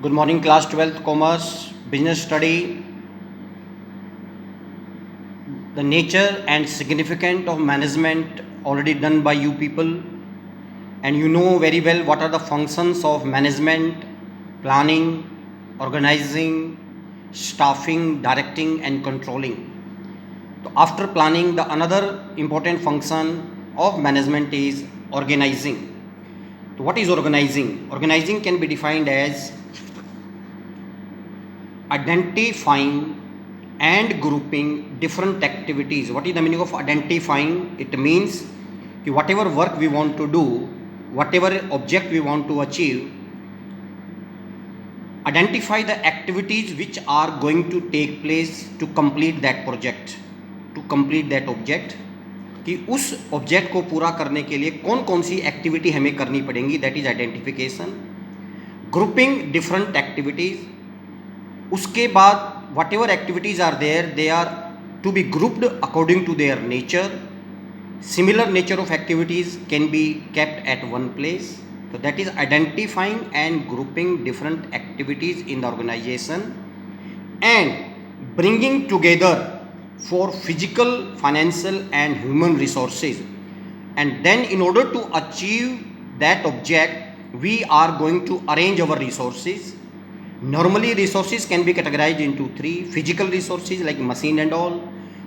Good morning, class 12th commerce, business study. The nature and significance of management already done by you people, and you know very well what are the functions of management: planning, organizing, staffing, directing, and controlling. So after planning, the another important function of management is organizing. So what is organizing? Organizing can be defined as identifying and grouping different activities. What is the meaning of identifying? It means that whatever work we want to do, whatever object we want to achieve, identify the activities which are going to take place to complete that project, to complete that object. कि उस object को पूरा करने के लिए कौन कौन सी activity हमें करनी पड़ेंगी, that is identification. Grouping different activities. उसके बाद whatever activities are there, they are to be grouped according to their nature. Similar nature of activities can be kept at one place. So that is identifying and grouping different activities in the organization and bringing together for physical, financial and human resources. And then in order to achieve that object, we are going to arrange our resources. Normally resources can be categorized into three: physical resources like machine and all,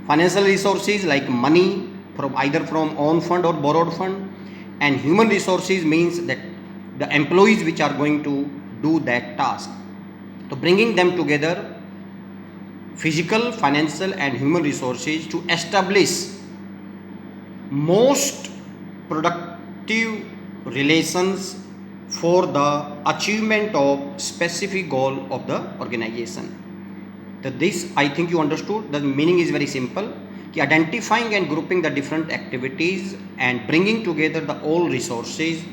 financial resources like money from either from own fund or borrowed fund, and human resources means that the employees which are going to do that task. So bringing them together, physical, financial and human resources, to establish most productive relations for the achievement of specific goal of the organization. So this, I think you understood. The meaning is very simple. Identifying and grouping the different activities and bringing together the all resources,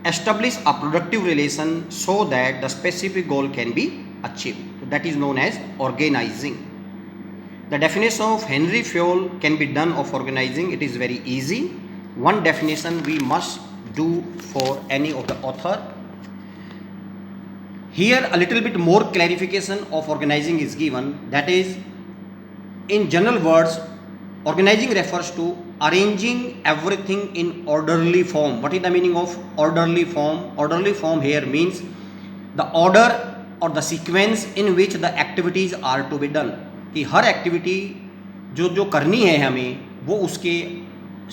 establish a productive relation so that the specific goal can be achieved. So that is known as organizing. The definition of Henry Fayol can be done of organizing. It is very easy. One definition we must do for any of the author. Here a little bit more clarification of organizing is given. That is, in general words, organizing refers to arranging everything in orderly form. What is the meaning of orderly form? Orderly form here means the order or the sequence in which the activities are to be done. कि हर activity जो जो करनी है हमें, वो उसके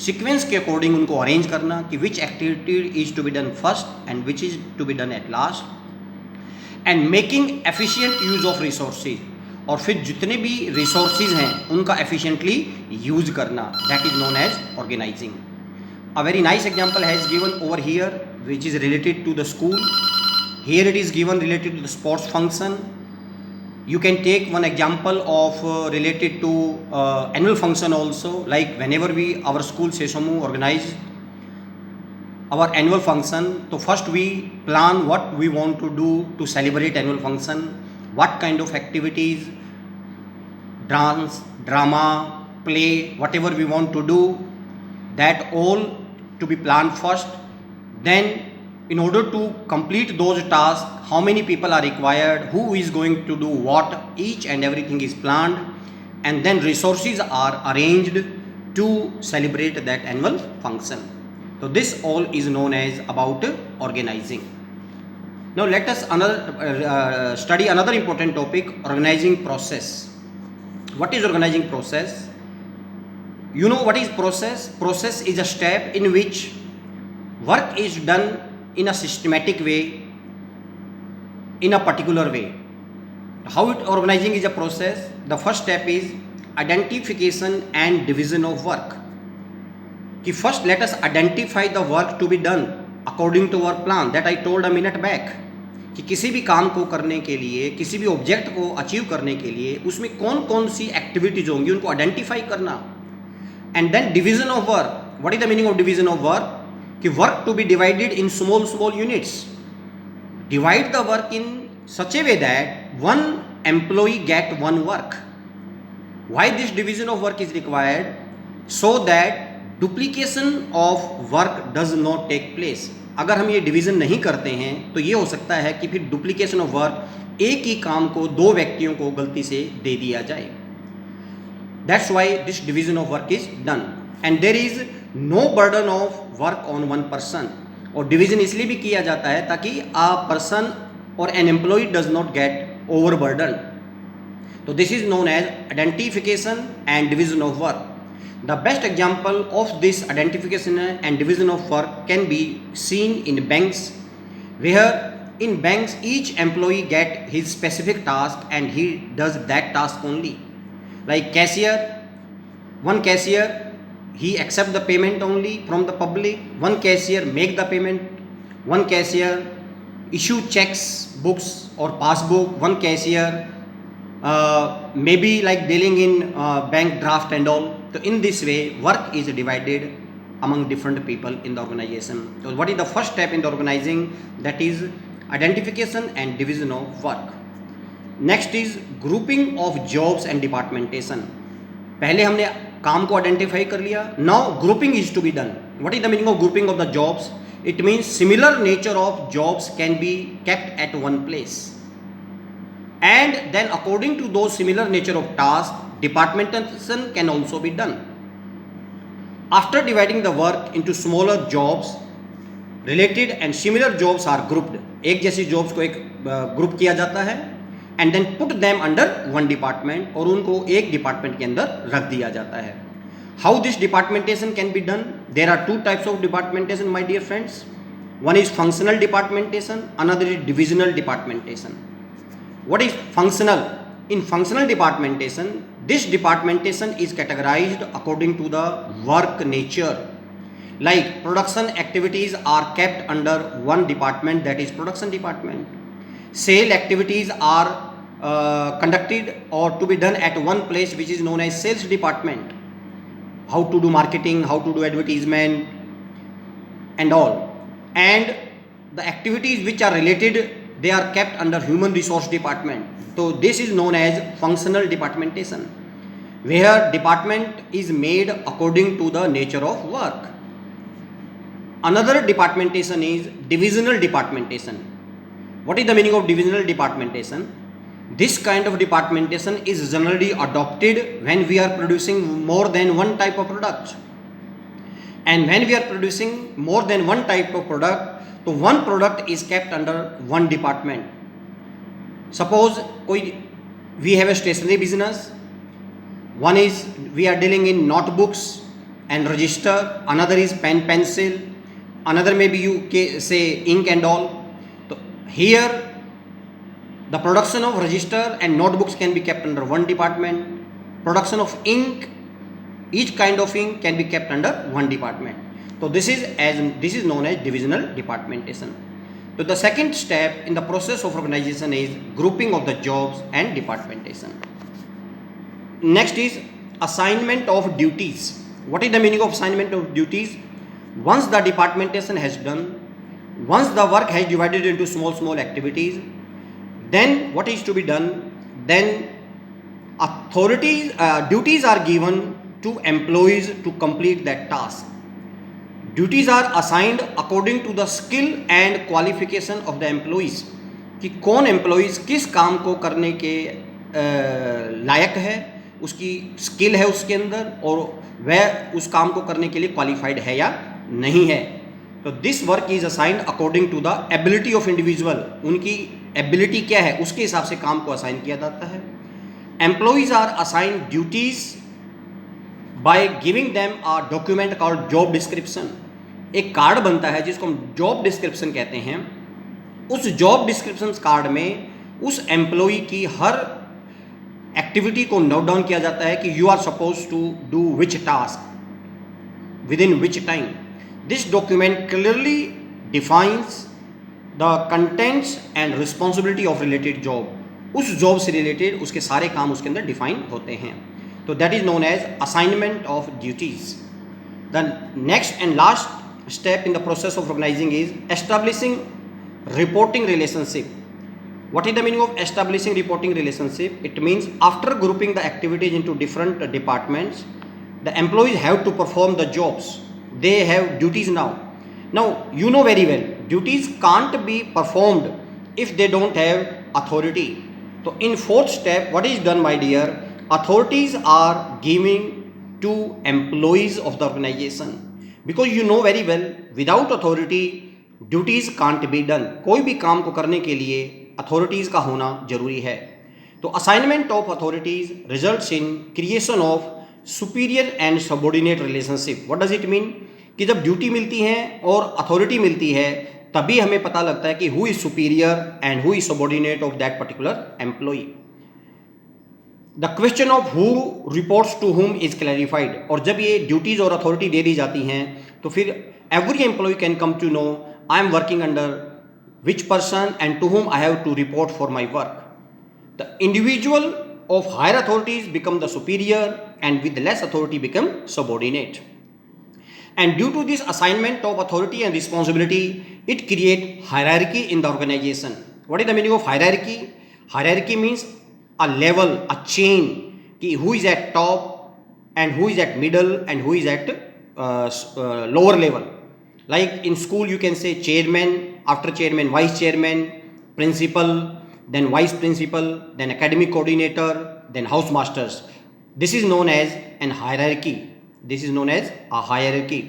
sequence के according उनको अरेंज करना कि which activity is to be done first and which is to be done at last, and making efficient use of resources. और फिर जितने भी रिसोर्सेज हैं उनका एफिशिएंटली यूज करना, that is known as organising. A very nice example has given over here which is related to the school. Here it is given related to the sports function. You can take one example of related to annual function also, like whenever our school Sesamu organize our annual function, so first we plan what we want to do to celebrate annual function, what kind of activities, dance, drama, play, whatever we want to do, that all to be planned first. Then in order to complete those tasks, how many people are required, who is going to do what, each and everything is planned, and then resources are arranged to celebrate that annual function. So this all is known as about organizing. Now let us study another important topic, organizing process. What is organizing process? You know what is process? Process is a step in which work is done in a systematic way, in a particular way. How organizing is a process? The first step is identification and division of work. कि first let us identify the work to be done according to our plan that I told a minute back. कि किसी भी काम को करने के लिए, किसी भी ऑब्जेक्ट को अचीव करने के लिए उसमें कौन कौन सी एक्टिविटीज होंगी उनको आइडेंटिफाई करना. And then division of work. What is the meaning of division of work? कि work to be divided in small units. Divide the work in such a way that one employee get one work. Why this division of work is required? So that duplication of work does not take place. अगर हम ये division नहीं करते हैं तो ये हो सकता है कि फिर डुप्लीकेशन ऑफ वर्क, एक ही काम को दो व्यक्तियों को गलती से दे दिया जाए। That's why this division of work is done and there is no burden of work on one person. और डिवीजन इसलिए भी किया जाता है ताकि a person or an employee does not get overburdened. So this is known as identification and division of work. The best example of this identification and division of work can be seen in banks, where in banks each employee get his specific task and he does that task only. Like cashier, one cashier he accept the payment only from the public, one cashier make the payment, one cashier issue checks, books or passbook, one cashier maybe like dealing in bank draft and all. So in this way work is divided among different people in the organization. So what is the first step in the organizing? That is identification and division of work. Next is grouping of jobs and departmentation. पहले हमने काम को identify कर लिया, now grouping is to be done. What is the meaning of grouping of the jobs? It means similar nature of jobs can be kept at one place and then according to those similar nature of tasks departmentation can also be done. After dividing the work into smaller jobs, related and similar jobs are grouped. एक जैसी jobs को एक group किया जाता है and then put them under one department और उनको एक डिपार्टमेंट के अंदर रख दिया जाता है. How this departmentation can be done? There are two types of departmentation, my dear friends. One is functional departmentation, another is divisional departmentation. What is functional? In functional departmentation, this departmentation is categorized according to the work nature. Like production activities are kept under one department, that is production department. Sale activities are conducted or to be done at one place, which is known as sales department. How to do marketing, how to do advertisement and all. And the activities which are related, they are kept under human resource department. So this is known as functional departmentation, where department is made according to the nature of work. Another departmentation is divisional departmentation. What is the meaning of divisional departmentation? This kind of departmentation is generally adopted when we are producing more than one type of product. And when we are producing more than one type of product, तो one product is kept under one department. Suppose कोई we have a stationery business, one is we are dealing in notebooks and register, another is pen pencil, another maybe you can say ink and all. तो here the production of register and notebooks can be kept under one department. Production of ink, each kind of ink can be kept under one department. So this is known as divisional departmentation. So the second step in the process of organization is grouping of the jobs and departmentation. Next is assignment of duties. What is the meaning of assignment of duties? Once the departmentation has done, once the work has divided into small activities, then what is to be done? Then duties are given to employees to complete that task. Duties are assigned according to the skill and qualification of the employees. कि कौन employees किस काम को करने के लायक है, उसकी skill है उसके अंदर, और वह उस काम को करने के लिए क्वालिफाइड है या नहीं है. तो this work is assigned according to the ability of individual. उनकी एबिलिटी क्या है उसके हिसाब से काम को असाइन किया जाता है. Employees are assigned duties by giving them a document called job description. एक कार्ड बनता है जिसको हम जॉब डिस्क्रिप्शन कहते हैं. उस जॉब डिस्क्रिप्शन कार्ड में उस एम्प्लॉई की हर एक्टिविटी को नोट डाउन किया जाता है कि you are suppose to do which task within which time. This document clearly defines the contents and responsibility of related job. उस जॉब से रिलेटेड उसके सारे काम उसके अंदर डिफाइन होते हैं. तो that is known as assignment of duties. The next and last step in the process of organizing is establishing reporting relationship. What is the meaning of establishing reporting relationship? It means after grouping the activities into different departments, the employees have to perform the jobs. They have duties now, Now, you know very well, duties can't be performed if they don't have authority. So, in fourth step, what is done, my dear? Authorities are giving to employees of the organization. Because you know very well, without authority, duties can't be done. कोई भी काम को करने के लिए authorities का होना जरूरी है. तो assignment of authorities results in creation of superior and subordinate relationship. What does it mean? कि जब ड्यूटी मिलती है और अथॉरिटी मिलती है तभी हमें पता लगता है कि who is superior and who is subordinate of that particular employee. The question of who reports to whom is clarified. और जब ये ड्यूटीज और अथॉरिटी दे दी जाती हैं तो फिर every employee can come to know I am working under which person and to whom I have to report for my work. The individual of higher authorities become the superior and with less authority become subordinate. And due to this assignment of authority and responsibility, it create hierarchy in the organization. What is the meaning of hierarchy? Hierarchy means a level, a chain, ki who is at top and who is at middle and who is at lower level. Like in school you can say chairman, after chairman vice chairman, principal, then vice principal, then academic coordinator, then house masters. This is known as an hierarchy. This is known as a hierarchy.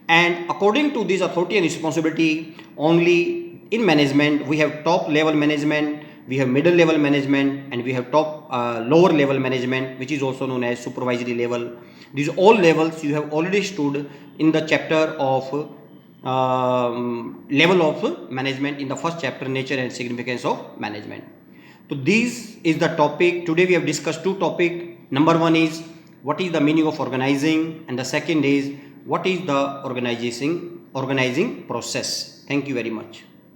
And according to this authority and responsibility, only in management we have top level management, we have middle level management, and we have top lower level management, which is also known as supervisory level. These all levels you have already stood in the chapter of level of management in the first chapter, nature and significance of management. So this is the topic. Today we have discussed two topics. Number one is what is the meaning of organizing, and the second is what is the organizing process. Thank you very much.